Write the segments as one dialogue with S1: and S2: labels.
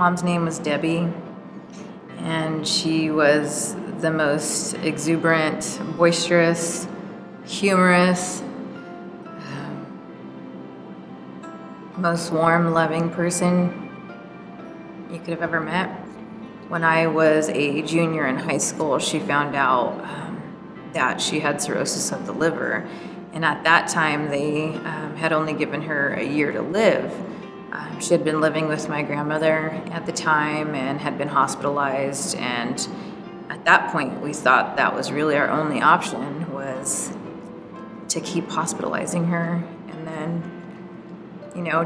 S1: mom's name was Debbie, and she was the most exuberant, boisterous, humorous, most warm, loving person you could have ever met. When I was a junior in high school, she found out that she had cirrhosis of the liver. And at that time, they had only given her a year to live. She had been living with my grandmother at the time and had been hospitalized. And at that point, we thought that was really our only option, was to keep hospitalizing her and then,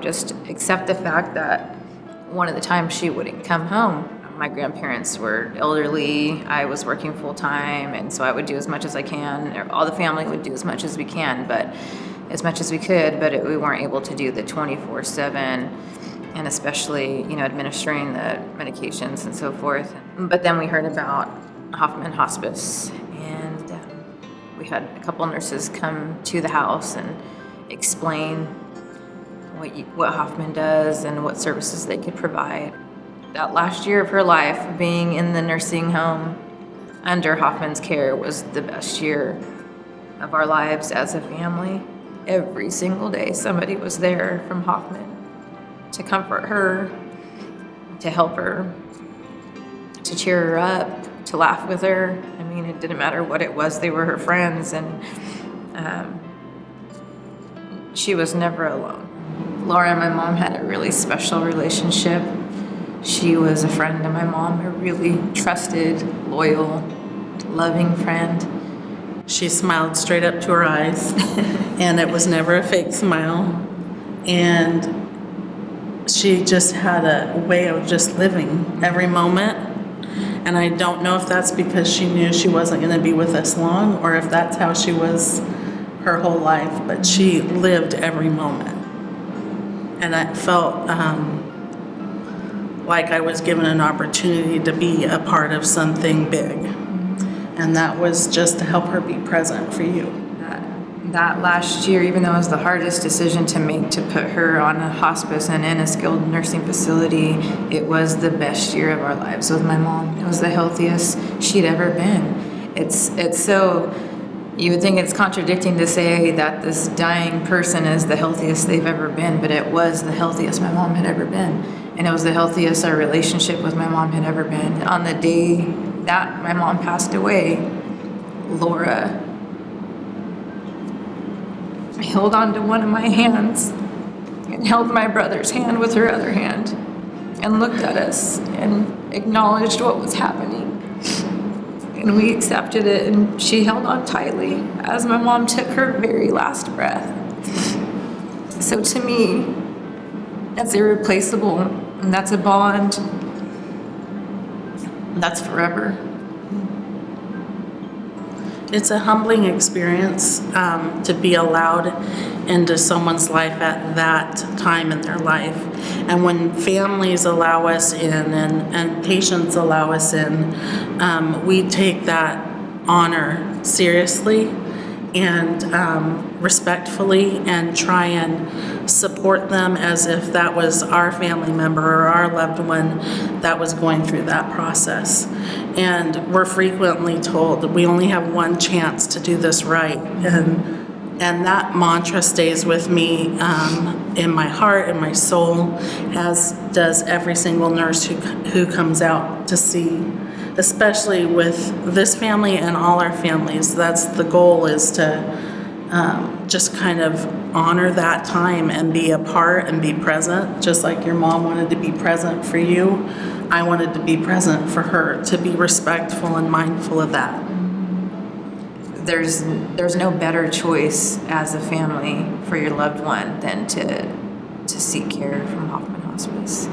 S1: just accept the fact that one of the times she wouldn't come home. My grandparents were elderly, I was working full time, and so I would do as much as I can, or all the family would do as much as we can, but as much as we could, but we weren't able to do the 24/7, and especially, administering the medications and so forth. But then we heard about Hoffman Hospice, and we had a couple nurses come to the house and explain what Hoffman does and what services they could provide. That last year of her life, being in the nursing home under Hoffman's care, was the best year of our lives as a family. Every single day, somebody was there from Hoffman to comfort her, to help her, to cheer her up, to laugh with her. I mean, it didn't matter what it was, they were her friends, and she was never alone. Laura and my mom had a really special relationship. She was a friend to my mom, a really trusted, loyal, loving friend.
S2: She smiled straight up to her eyes, and it was never a fake smile. And she just had a way of just living every moment. And I don't know if that's because she knew she wasn't going to be with us long, or if that's how she was her whole life, but she lived every moment. And I felt like I was given an opportunity to be a part of something big. And that was just to help her be present for you.
S1: That last year, even though it was the hardest decision to make, to put her on a hospice and in a skilled nursing facility, it was the best year of our lives with my mom. It was the healthiest she'd ever been. It's so, you would think it's contradicting to say that this dying person is the healthiest they've ever been, but it was the healthiest my mom had ever been. And it was the healthiest our relationship with my mom had ever been. On the day that my mom passed away, Laura held on to one of my hands and held my brother's hand with her other hand and looked at us and acknowledged what was happening. And we accepted it, and she held on tightly as my mom took her very last breath. So to me, that's irreplaceable, and that's a bond that's forever.
S2: It's a humbling experience to be allowed into someone's life at that time in their life. And when families allow us in and patients allow us in, we take that honor seriously and respectfully, and try and support them as if that was our family member or our loved one that was going through that process. And we're frequently told that we only have one chance to do this right, and that mantra stays with me in my heart and my soul, as does every single nurse who comes out to see, especially with this family and all our families. That's the goal, is to just kind of honor that time and be a part and be present. Just like your mom wanted to be present for you, I wanted to be present for her, to be respectful and mindful of that.
S1: There's no better choice as a family for your loved one than to seek care from Hoffman Hospice.